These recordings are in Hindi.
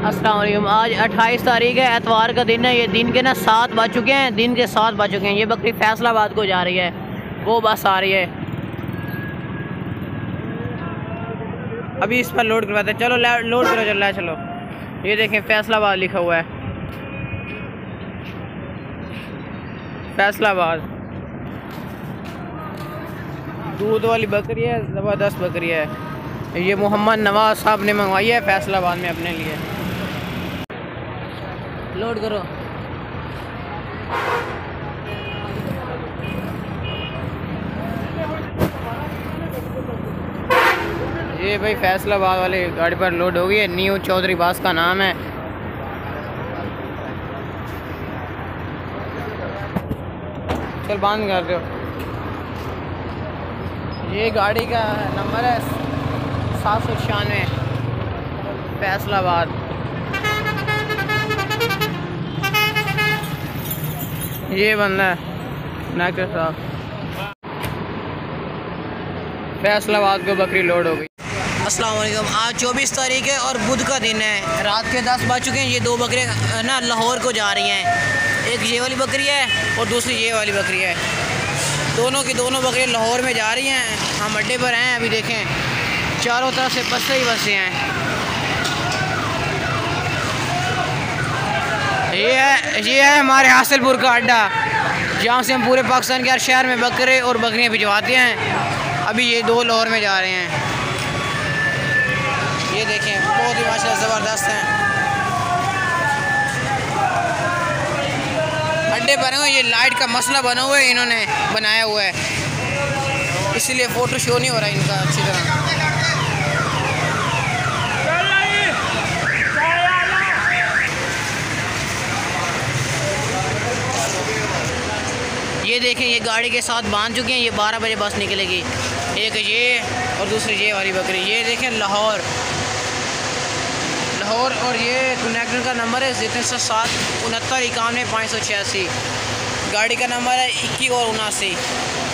अस्सलाम वालेकुम। आज 28 तारीख है, एतवार का दिन है। ये दिन के ना 7 बज चुके हैं, दिन के 7 बज चुके हैं। ये बकरी फैसलाबाद को जा रही है, वो बस आ रही है। अभी इस पर लोड करवाते हैं। चलो लोड करो, चल रहा है। चलो ये देखें, फैसलाबाद लिखा हुआ है, फैसलाबाद। दूध वाली बकरी है, ज़बरदस्त बकरी है। ये मोहम्मद नवाज साहब ने मंगवाई है फैसलाबाद में अपने लिए। लोड करो। ये भाई फैसलाबाद वाली गाड़ी पर लोड हो गई है। न्यू चौधरी बास का नाम है। चल बंद कर दो। ये गाड़ी का नंबर है 796 फैसलाबाद। ये बंदा है नाकर साहब। फैसलाबाद को बकरी लोड हो गई। अस्सलाम वालेकुम। आज 24 तारीख है और बुध का दिन है। रात के 10 बज चुके हैं। ये दो बकरियाँ ना लाहौर को जा रही हैं। एक ये वाली बकरी है और दूसरी ये वाली बकरी है। दोनों की दोनों बकरियाँ लाहौर में जा रही हैं। हम अड्डे पर हैं। अभी देखें, चारों तरफ से बसें ही बसें हैं। ये है हमारे हासिलपुर का अड्डा, जहाँ से हम पूरे पाकिस्तान के हर शहर में बकरे और बकरियाँ भिजवाते हैं। अभी ये दो लाहौर में जा रहे हैं। ये देखें, बहुत ही माशाल्लाह ज़बरदस्त हैं। अड्डे बने हुए, ये लाइट का मसला बना हुआ है, इन्होंने बनाया हुआ है, इसीलिए फ़ोटो शो नहीं हो रहा इनका अच्छी तरह। ये देखें, ये गाड़ी के साथ बांध चुके हैं। ये 12 बजे बस निकलेगी। एक ये और दूसरी ये वाली बकरी। ये देखें लाहौर और ये कनेक्टर का नंबर है 7 69 91 586। गाड़ी का नंबर है 21 और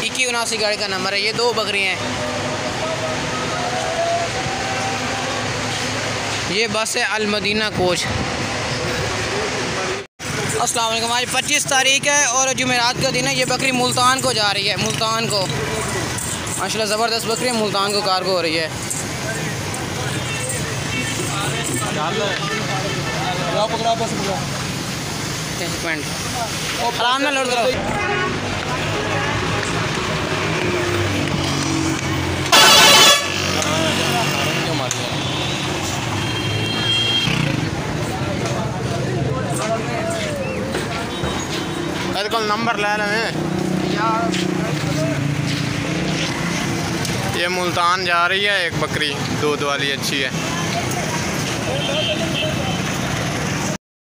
79 गाड़ी का नंबर है। ये दो बकरी हैं। ये बस है अल मदीना कोच। अस्सलाम वालेकुम। आज 25 तारीख है और जुमेरात का दिन है। ये बकरी मुल्तान को जा रही है, मुल्तान को। माशाल्लाह ज़बरदस्त बकरी है, मुल्तान को कार्गो हो रही है। आराम ना लोड करो। बिल्कुल नंबर ले लें। ये मुल्तान जा रही है एक बकरी, दूध वाली अच्छी है।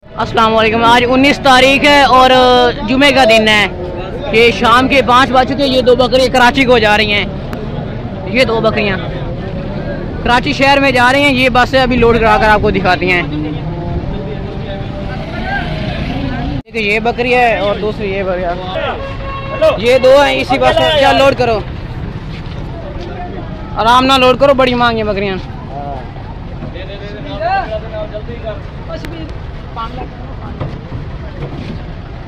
अस्सलाम वालेकुम। आज 19 तारीख है और जुमे का दिन है। ये शाम के 5 बज चुके। ये दो बकरियाँ कराची को जा रही हैं। ये दो बकरियाँ कराची शहर में जा रही हैं। ये बस अभी लोड करा कर आपको दिखाती हैं। ये बकरी है और दूसरी ये बकरी। ये दो हैं इसी बस में। क्या लोड करो, आराम ना लोड करो, बड़ी मांग है बकरियाँ।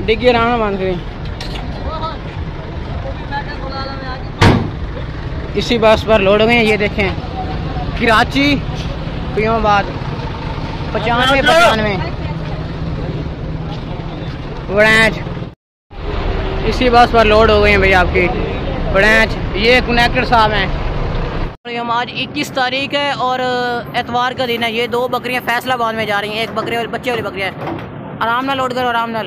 डिग्गी आराम ना बांध करें। इसी बस पर लोड हो गए हैं। ये देखें, कराची पियोबाद 95 वड़ैच। इसी बस पर लोड हो गए हैं भाई आपकी वड़ैच। ये कनेक्टर साहब हैं। हम आज 21 तारीख है और एतवार का दिन है। ये दो बकरियां फैसलाबाद में जा रही हैं। एक बकरी वाली बच्चे वाली बकरियाँ है। आराम ना लोड करो, आराम ना।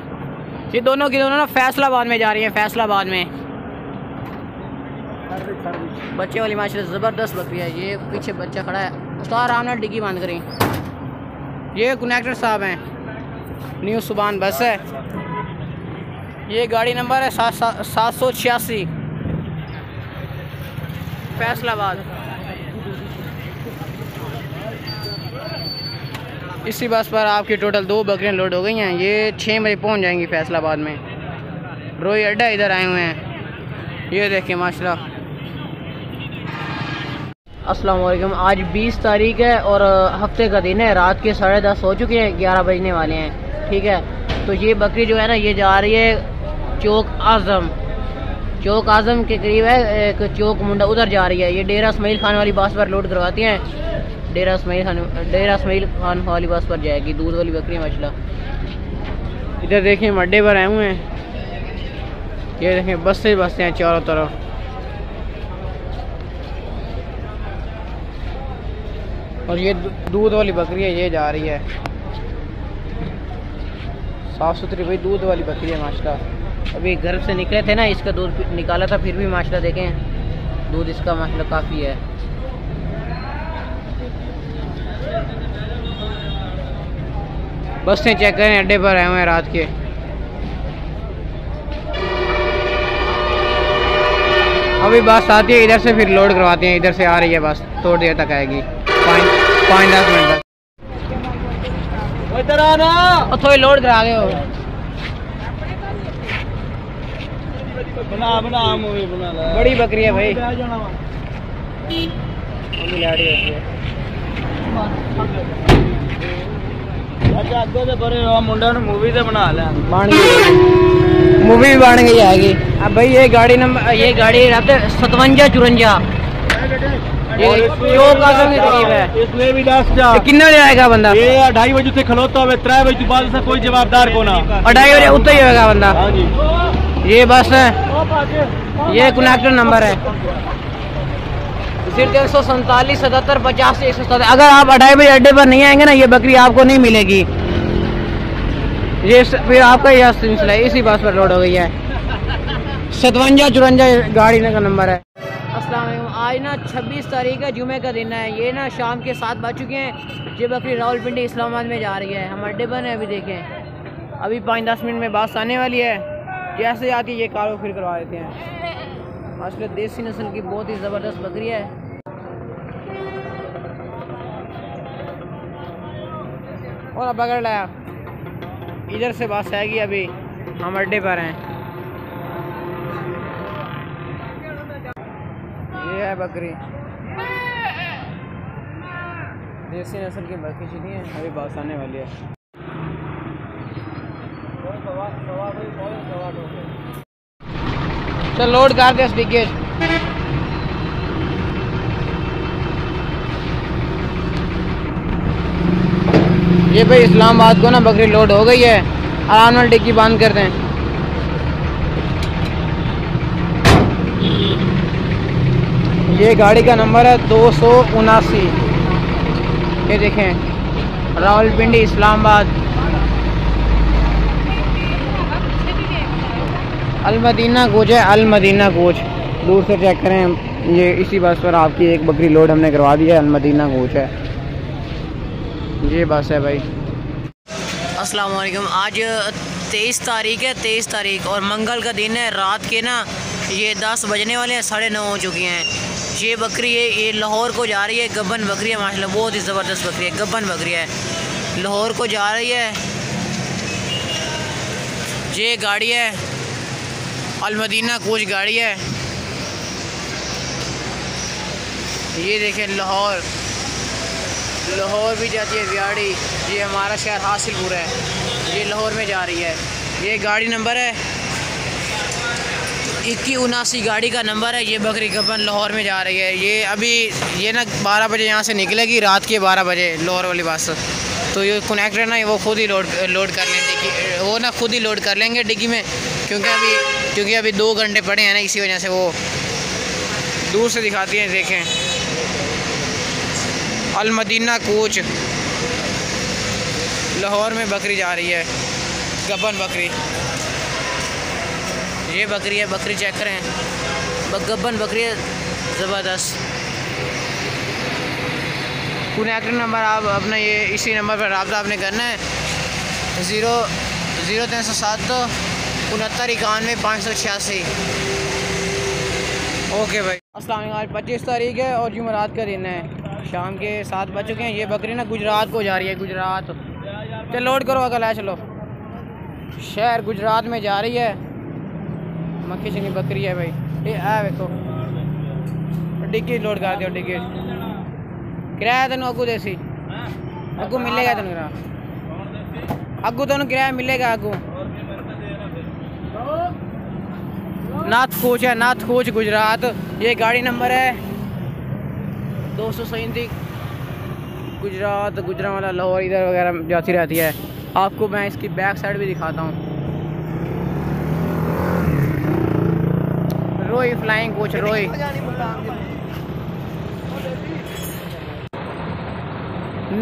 ये दोनों की दोनों ना फैसलाबाद में जा रही हैं। फैसलाबाद में बच्चे वाली माशाल्लाह ज़बरदस्त बकरी है। ये पीछे बच्चा खड़ा है, उसका आराम ना डिग्गी बंद करें। ये कनेक्टर साहब हैं, न्यू सुबान बस है। ये गाड़ी नंबर है 786 फैसलाबाद। इसी बस पर आपकी टोटल 2 बकरियां लोड हो गई हैं। ये 6 बजे पहुंच जाएंगी फैसलाबाद में। रोई अड्डा इधर आए हुए हैं। ये देखिए माशाल्लाह। अस्सलाम वालेकुम। आज 20 तारीख है और हफ्ते का दिन है। रात के 10:30 हो चुके हैं, 11 बजने वाले हैं। ठीक है, तो ये बकरी जो है ना, ये जा रही है चौक आज़म के करीब है एक चौक मुंडा, उधर जा रही है। ये डेरा इस्माइल खान वाली बस पर लोड करवाती हैं। डेरा इस्माइल खान वाली बस पर जाएगी। दूध वाली बकरी माशाल्लाह। इधर देखें अड्डे पर आए हुए हैं। ये देखें बसें हैं चारों तरफ। और ये दूध वाली बकरी है, ये जा रही है। साफ़ सुथरी भाई दूध वाली बकरी है माशाल्लाह। अभी घर से निकले थे ना, इसका दूध निकाला था, फिर भी माशाल्लाह देखें दूध इसका माशाल्लाह काफ़ी है। बस से चेक करें, अड्डे पर आए हुए हैं रात के। अभी बस आती है इधर से, फिर लोड करवाते हैं। इधर से आ रही है बस, थोड़ी देर तक आएगी, 5-10 मिनट तक। इधर आना और थोड़ी लोड करा गए हो। बना मूवी बना ला। बड़ी बकरी है भाई, मुंडा ने मूवी तो बना लिया, मूवी भी बन गई आएगी। अब भाई ये गाड़ी नंबर, ये गाड़ी 5754 इसमें भी 10 जा। किन्ना ले आएगा बंदा? ये 2:30 बजे से खलोता हुआ 3 बजे बाद से कोई जवाबदार को ना। 2:30 बजे उतना ही होगा बंदा। हाँ जी, ये बस है, ये कनेक्टर नंबर है 347 77 50 107। अगर आप 2:30 बजे अड्डे पर नहीं आएंगे ना, ये बकरी आपको नहीं मिलेगी। ये फिर आपका यह सिलसिला है। इसी बस पर लोड हो गई है। 5754 गाड़ी का नंबर है। अस्सलाम वालेकुम। आज ना 26 तारीख है, जुमे का दिन है। ये ना शाम के 7 बज चुके हैं। ये बकरी रावलपिंडी इस्लामाबाद में जा रही है। हम अड्डे पर हैं, अभी देखें अभी 5-10 मिनट में बस आने वाली है। जैसे आती है ये कारो फिर करवा देते हैं। माशाल्लाह देसी नस्ल की बहुत ही ज़बरदस्त बकरी है। और अब पकड़ लाया, इधर से बस आएगी। अभी हम अड्डे पर हैं। ये है बकरी, देसी नस्ल की बकरी चली है। अभी बस आने वाली है। चल लोड कर दे डिग्गे। ये भाई इस्लामाबाद को ना बकरी लोड हो गई है। आराम ਨਾਲ डिग्गी बंद कर दें। ये गाड़ी का नंबर है 279। ये देखें रावलपिंडी इस्लामाबाद। अलमदीना कोच है, अलमदीना कोच। दूर से चेक करें, ये इसी बस पर आपकी एक बकरी लोड हमने करवा दी है। अलमदीना कोच है, ये बस है भाई। अस्सलाम वालेकुम। आज 23 तारीख है, 23 तारीख और मंगल का दिन है। रात के ना ये 10 बजने वाले हैं, 9:30 हो चुकी हैं। ये बकरी है, ये लाहौर को जा रही है। गब्बन बकरी है माशाल्लाह, बहुत ही ज़बरदस्त बकरी है। गब्बन बकरी है, लाहौर को जा रही है। ये गाड़ी है अलमदीना कोच गाड़ी है। ये देखें लाहौर भी जाती है व्याड़ी। ये हमारा शहर हासिलपुर है, ये लाहौर में जा रही है। ये गाड़ी नंबर है 2179 गाड़ी का नंबर है। ये बकरी गब्बन लाहौर में जा रही है। ये अभी ये ना 12 बजे यहाँ से निकलेगी, रात के 12 बजे लाहौर वाली बस। तो ये कनेक्टर ना वो खुद ही लोड कर लेंगे, वो ना खुद ही लोड कर लेंगे डिग्गी में, क्योंकि अभी 2 घंटे पड़े हैं ना, इसी वजह से वो दूर से दिखाती हैं। देखें अलमदीना कोच लाहौर में बकरी जा रही है, गब्बन बकरी। ये बकरी है, बकरी चेक करें, गब्बन बकरी है ज़बरदस्त। कनेक्टर नंबर आप अपना ये इसी नंबर पर रब्ता आपने करना है 0307 69 91 586। ओके भाई। अस्सलाम वालेकुम। आज 25 तारीख है और जुमेरात का दिन है। शाम के 7 बज चुके हैं। ये बकरी ना गुजरात को जा रही है, गुजरात। चलो लोड करो, अगला है, चलो। शहर गुजरात में जा रही है। मक्खी चंगी बकरी है भाई। ये देखो डिग्गी लोड कर दियो डिग्गी किराया तेन अगू देसी अगू मिलेगा तेन अगू तेन किराया मिलेगा अगू नाथ कोच है नाथ कोच गुजरात ये गाड़ी नंबर है 237 गुजरात गुजरांवाला लाहौर इधर वगैरह जाती रहती है। आपको मैं इसकी बैक साइड भी दिखाता हूँ। रोई फ्लाइंग कोच रोई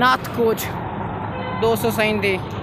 नाथ कोच 237